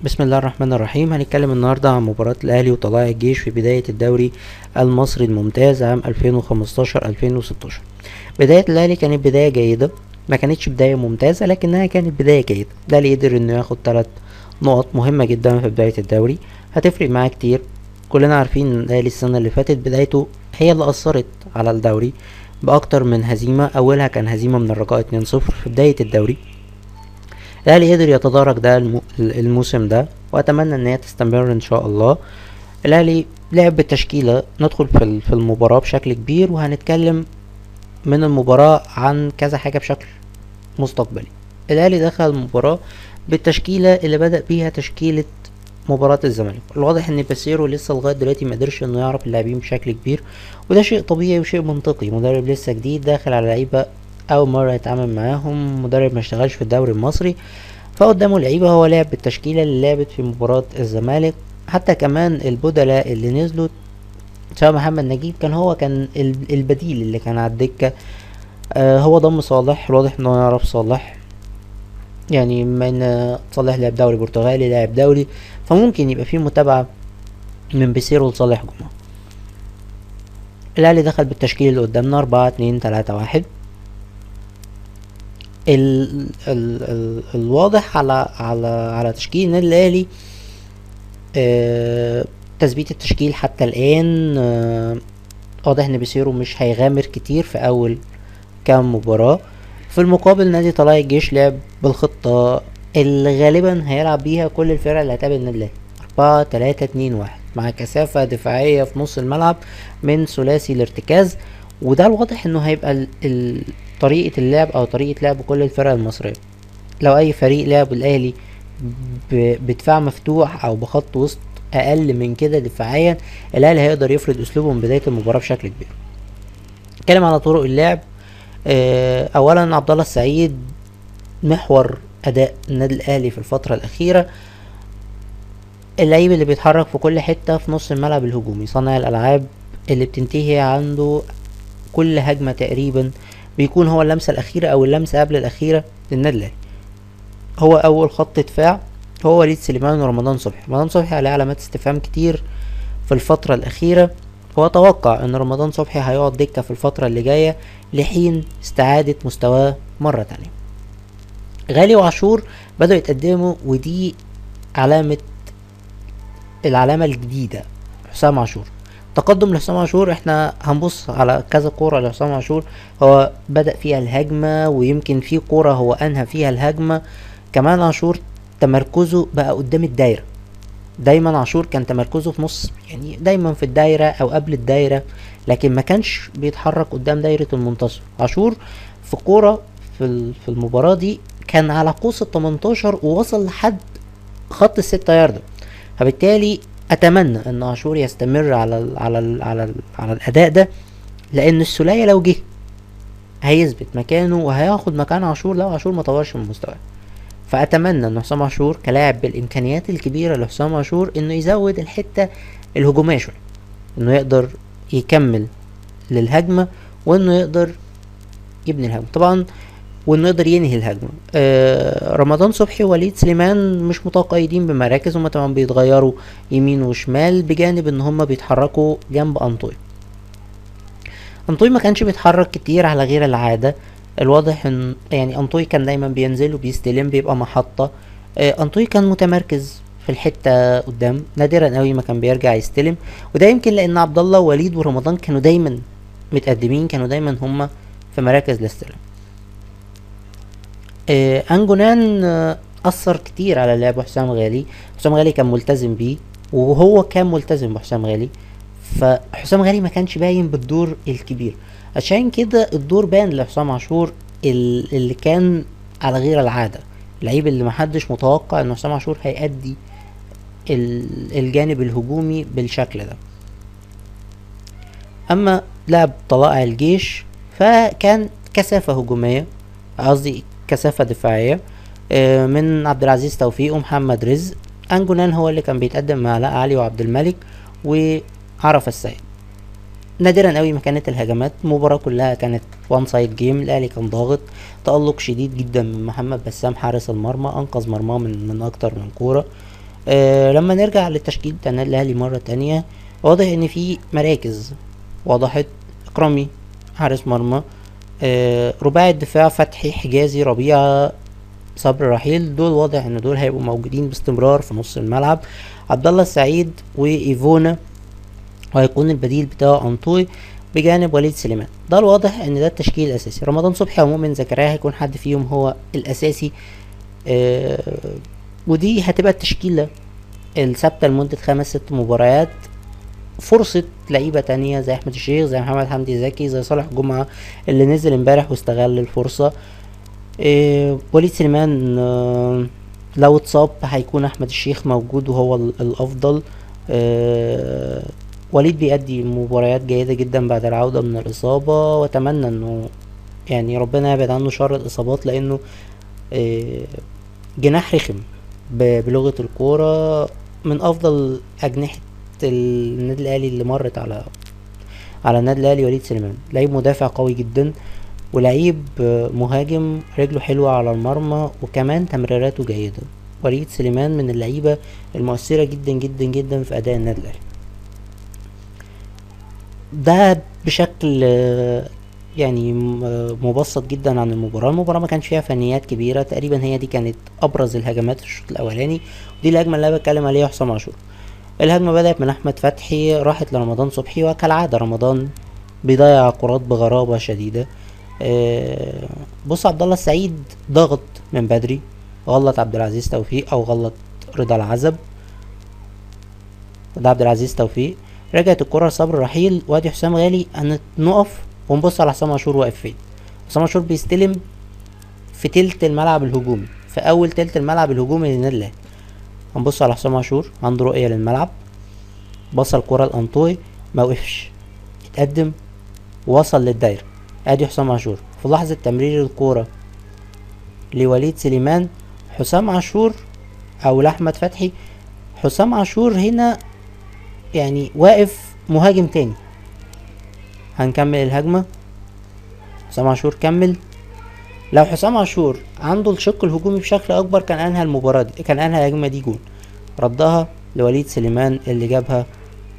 بسم الله الرحمن الرحيم. هنتكلم النهاردة عن مباراة الأهلي وطلائع الجيش في بداية الدوري المصري الممتاز عام 2015-2016. بداية الأهلي كانت بداية جيدة، ما كانتش بداية ممتازة لكنها كانت بداية جيدة. ده اللي قدر انه ياخد 3 نقط مهمة جدا في بداية الدوري، هتفرق معاه كتير. كلنا عارفين ان الأهلي السنة اللي فاتت بدايته هي اللي أثرت على الدوري بأكتر من هزيمة. أولها كان هزيمة من الرجاء 2-0 في بداية الدوري. الاهلي قدر يتدارك ده الموسم ده، واتمنى ان هي تستمر ان شاء الله. الاهلي لعب بالتشكيله. ندخل في المباراه بشكل كبير، وهنتكلم من المباراه عن كذا حاجه بشكل مستقبلي. الاهلي دخل المباراه بالتشكيله اللي بدأ بيها تشكيله مباراة الزمالك. الواضح ان باسيرو لسه لغاية دلوقتي مقدرش انه يعرف اللاعبين بشكل كبير، وده شيء طبيعي وشيء منطقي. مدرب لسه جديد داخل على لعيبة اول مرة يتعامل معاهم، مدرب ما اشتغلش في الدوري المصري، فقدامه لعيبة. هو لعب بالتشكيلة اللي لعبت في مباراة الزمالك. حتى كمان البدلاء اللي نزلوا، سواء محمد نجيب كان البديل اللي كان على الدكة. هو ضم صالح. الواضح انه يعرف صالح، يعني بما ان صالح لعب دوري برتغالي لعب دوري، فممكن يبقى فيه متابعة من بيسيرو لصالح جمعة. الاهلي دخل بالتشكيل اللي قدامنا 4-2-3-1. الواضح على تشكيل النادي الاهلي. تثبيت التشكيل حتى الان واضح ان بيسيرو مش هيغامر كتير في اول كام مباراة. في المقابل نادي طلائع الجيش لعب بالخطة اللي غالبا هيلعب بيها كل الفرق اللي هتقابل النادي الاهلي، 4-3-2-1، مع كثافة دفاعية في نص الملعب من ثلاثي الارتكاز. وده الواضح انه هيبقى طريقة اللعب او طريقة لعب كل الفرق المصرية. لو اي فريق لعب الاهلي بدفاع مفتوح او بخط وسط اقل من كده دفاعيا، الاهلي هيقدر يفرض اسلوبه من بداية المباراة بشكل كبير. اتكلم على طرق اللعب. اولا عبد الله السعيد محور اداء النادي الاهلي في الفترة الاخيرة. اللعيب اللي بيتحرك في كل حتة في نص الملعب الهجومي، صانع الالعاب اللي بتنتهي عنده كل هجمة تقريبا بيكون هو اللمسة الاخيرة او اللمسة قبل الاخيرة للنادي الاهلي. هو اول خط دفاع هو وليد سليمان ورمضان صبحي. رمضان صبحي عليه علامات استفهام كتير في الفترة الاخيرة، واتوقع ان رمضان صبحي هيقعد دكة في الفترة اللي جاية لحين استعادة مستواه مرة تانية. غالي وعاشور بدأوا يتقدموا، ودي علامة العلامة الجديدة. حسام عاشور، تقدم لحسام عاشور. احنا هنبص على كذا كورة لحسام عاشور هو بدأ فيها الهجمة، ويمكن في كورة هو انهى فيها الهجمة. كمان عاشور تمركزه بقى قدام الدايرة. دايما عاشور كان تمركزه في نص، يعني دايما في الدايرة او قبل الدايرة، لكن ما كانش بيتحرك قدام دايرة المنتصف. عاشور في كورة في المباراة دي كان على قوس ال 18 ووصل لحد خط ال6 ياردة. فبالتالي اتمنى ان عاشور يستمر على الاداء ده، لان السولية لو جه هيثبت مكانه وهياخد مكان عاشور لو عاشور ما طورش من مستواه. فاتمنى ان حسام عاشور كلاعب بالامكانيات الكبيره لحسام عاشور انه يزود الحته الهجوميه شويه، انه يقدر يكمل للهجمه، وانه يقدر يبني الهجمه طبعا، وانه يقدر ينهي الهجمه. رمضان صبحي ووليد سليمان مش متقيدين بمراكز، هما طبعا بيتغيروا يمين وشمال، بجانب ان هما بيتحركوا جنب انطوي ما كانش بيتحرك كتير على غير العاده. الواضح ان يعني انطوي كان دايما بينزل وبيستلم، بيبقى محطة. انطوي كان متمركز في الحتة قدام، نادرا قوي ما كان بيرجع يستلم. وده يمكن لان عبد الله ووليد ورمضان كانوا دايما متقدمين، كانوا دايما هما في مراكز الاستلام. انجونان اثر كتير على لعب حسام غالي. حسام غالي كان ملتزم بيه، وهو كان ملتزم بحسام غالي، فحسام غالي ما كانش باين بالدور الكبير. عشان كده الدور بان لحسام عاشور اللي كان على غير العادة، اللعيب اللي محدش متوقع ان حسام عاشور هيأدي الجانب الهجومي بالشكل ده. اما لعب طلائع الجيش فكان كثافة هجومية، قصدي كثافة دفاعية، من عبد العزيز توفيق ومحمد رزق. انجونان هو اللي كان بيتقدم مع علاء علي وعبد الملك وعرف السيد. نادرا قوي ما كانت الهجمات، المباراة كلها كانت وان سايد جيم. الاهلي كان ضاغط، تألق شديد جدا من محمد بسام حارس المرمى، انقذ مرماه من اكتر من كورة. لما نرجع للتشكيل بتاع النادي الاهلي مرة تانية، واضح ان في مراكز وضحت. اكرامي حارس مرمى، رباعي الدفاع فتحي حجازي ربيعة صبري رحيل، دول واضح ان دول هيبقوا موجودين باستمرار في نص الملعب. عبد الله السعيد وايفونا، وهيكون البديل بتاعه انطوي بجانب وليد سليمان. ده الواضح ان ده التشكيل الاساسي. رمضان صبحي او مؤمن زكريا هيكون حد فيهم هو الاساسي، آه ودي هتبقى التشكيلة الثابتة لمدة 5-6 مباريات. فرصة لعيبة تانية زي احمد الشيخ، زي محمد حمدي زكي، زي صالح جمعة اللي نزل امبارح واستغل الفرصة. وليد سليمان لو اتصاب هيكون احمد الشيخ موجود وهو الافضل. وليد بيأدي مباريات جيدة جدا بعد العودة من الإصابة، وأتمنى إنه يعني ربنا يبعد عنه شر الإصابات، لأنه جناح رخم بلغة الكورة، من أفضل أجنحة النادي الأهلي اللي مرت على النادي الأهلي. وليد سليمان لعيب مدافع قوي جدا، ولعيب مهاجم رجله حلوة على المرمى، وكمان تمريراته جيدة. وليد سليمان من اللعيبة المؤثرة جدا جدا جدا في أداء النادي الأهلي. ده بشكل يعني مبسط جدا عن المباراة ما كانش فيها فنيات كبيرة تقريبا، هي دي كانت ابرز الهجمات في الشوط الاولاني، ودي الهجمة اللي انا بتكلم عليها حسام عاشور. الهجمة بدأت من احمد فتحي راحت لرمضان صبحي، وكالعادة رمضان بيضيع كرات بغرابة شديدة. بص، عبد الله السعيد ضغط من بدري، غلط عبد العزيز توفيق او غلط رضا العزب. ده عبد العزيز توفيق، رجعت الكرة لصبري رحيل، وادي حسام غالي. نقف ونبص على حسام عاشور واقف فين. حسام عاشور بيستلم في تلت الملعب الهجومي، في اول تلت الملعب الهجومي للنادي الاهلي. هنبص على حسام عاشور، عنده رؤية للملعب، بص الكرة لأنطوي ما وقفش، اتقدم ووصل للدايرة. ادي حسام عاشور في لحظة تمرير الكرة لوليد سليمان. حسام عاشور او لاحمد فتحي، حسام عاشور هنا يعني واقف مهاجم تاني. هنكمل الهجمة، حسام عاشور كمل. لو حسام عاشور عنده الشق الهجومي بشكل اكبر كان انهى المباراة دي، كان انهى الهجمة دي جون. ردها لوليد سليمان اللي جابها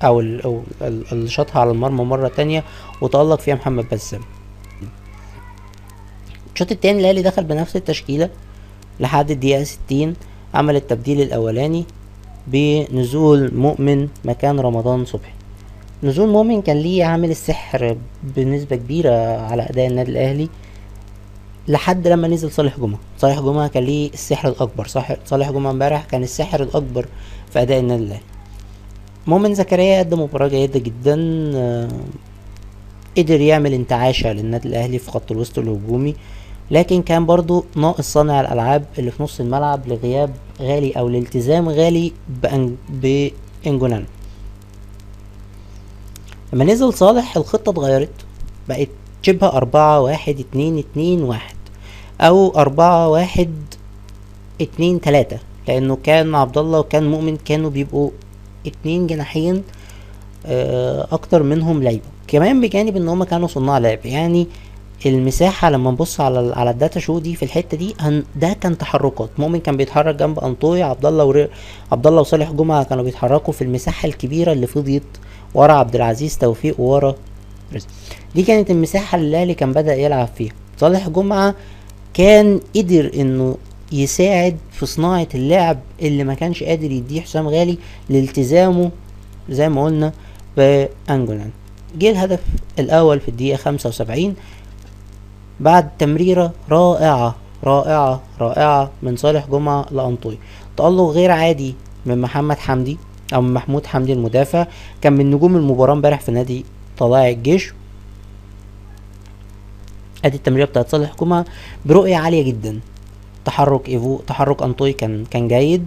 او اللي شاطها على المرمى مرة تانية، وتألق فيها محمد بسام. الشوط التاني الاهلي دخل بنفس التشكيلة لحد الدقيقة 60، عمل التبديل الاولاني بنزول مؤمن مكان رمضان صبحي. نزول مؤمن كان ليه عامل السحر بنسبة كبيرة على أداء النادي الأهلي لحد لما نزل صالح جمعة. صالح جمعة كان ليه السحر الأكبر، صالح جمعة امبارح كان السحر الأكبر في أداء النادي الأهلي. مؤمن زكريا قدم مباراة جيدة جدا، قدر يعمل انتعاشة للنادي الأهلي في خط الوسط الهجومي، لكن كان برضو ناقص صانع الألعاب اللي في نص الملعب لغياب غالي أو لالتزام غالي بإنجونان. لما نزل صالح الخطة اتغيرت، بقت شبه 4-1-2-2-1 او 4-1-2-3، لانه كان عبد الله وكان مؤمن كانوا بيبقوا 2 جناحين اكتر منهم لعيبه، كمان بجانب ان هما كانوا صناع لعب. يعني المساحة لما نبص على الداتا شو دي في الحتة دي، ده كان تحركات. مؤمن كان بيتحرك جنب انطوي، عبد الله وصالح جمعة كانوا بيتحركوا في المساحة الكبيرة اللي فضيت ورا عبد العزيز توفيق وورا رزق. دي كانت المساحة اللي الاهلي كان بدأ يلعب فيها. صالح جمعة كان قدر انه يساعد في صناعة اللعب اللي ما كانش قادر يديه حسام غالي لالتزامه زي ما قلنا بانجولان. جه الهدف الاول في الدقيقة 75 بعد تمريرة رائعة من صالح جمعة لأنطوي. تألق غير عادي من محمد حمدي او من محمود حمدي المدافع، كان من نجوم المباراة امبارح في نادي طلائع الجيش. ادي التمريرة بتاعت صالح جمعة برؤية عالية جدا. تحرك انطوي كان جيد،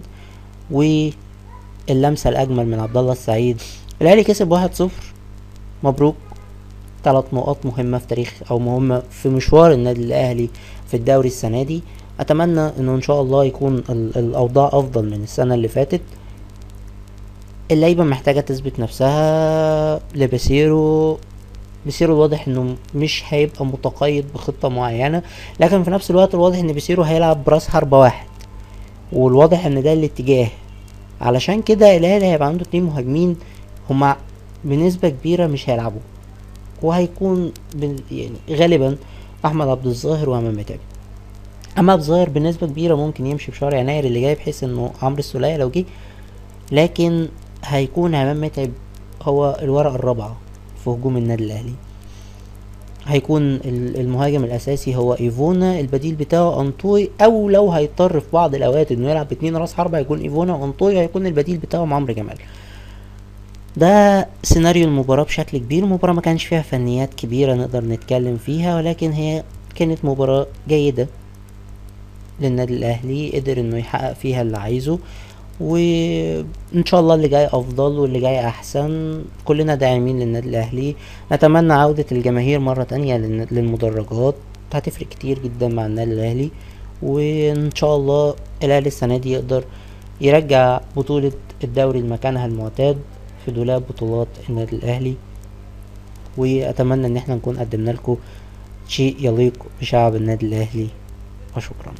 واللمسة الاجمل من عبد الله السعيد. الاهلي كسب 1-0. مبروك، 3 نقاط مهمة في تاريخ او مهمة في مشوار النادي الاهلي في الدوري السنة دي. اتمنى انه ان شاء الله يكون الاوضاع افضل من السنة اللي فاتت. اللعيبة محتاجة تثبت نفسها. بيسيرو الواضح انه مش هيبقى متقيد بخطة معينة، لكن في نفس الوقت الواضح ان بيسيرو هيلعب براس حربة واحد، والواضح ان ده الاتجاه علشان كده الاهلي هيبقى عنده 2 مهاجمين هما بنسبة كبيرة مش هيلعبوا، وهيكون يعني غالبا احمد عبد الظاهر وامام متعب. اما عبد الظاهر بنسبة كبيرة ممكن يمشي في شهر يناير اللي جاي، بحيث انه عمرو السولية لو جه، لكن هيكون امام متعب هو الورقة الرابعة في هجوم النادي الاهلي. هيكون المهاجم الاساسي هو ايفونا، البديل بتاعه انطوي، او لو هيضطر في بعض الاوقات انه يلعب ب2 راس حربة هيكون ايفونا وانطوي، هيكون البديل بتاعه عمرو جمال. ده سيناريو المباراة بشكل كبير. المباراة ما كانش فيها فنيات كبيرة نقدر نتكلم فيها، ولكن هي كانت مباراة جيدة للنادي الاهلي، قدر انه يحقق فيها اللي عايزه، وان شاء الله اللي جاي افضل واللي جاي احسن. كلنا داعمين للنادي الاهلي، نتمنى عودة الجماهير مرة تانية للمدرجات، هتفرق كتير جدا مع النادي الاهلي. وان شاء الله الاهلي السنة دي يقدر يرجع بطولة الدوري لمكانها المعتاد في دولاب بطولات النادي الاهلي، واتمنى ان احنا نكون قدمنا لكم شيء يليق بشعب النادي الاهلي. وشكرا.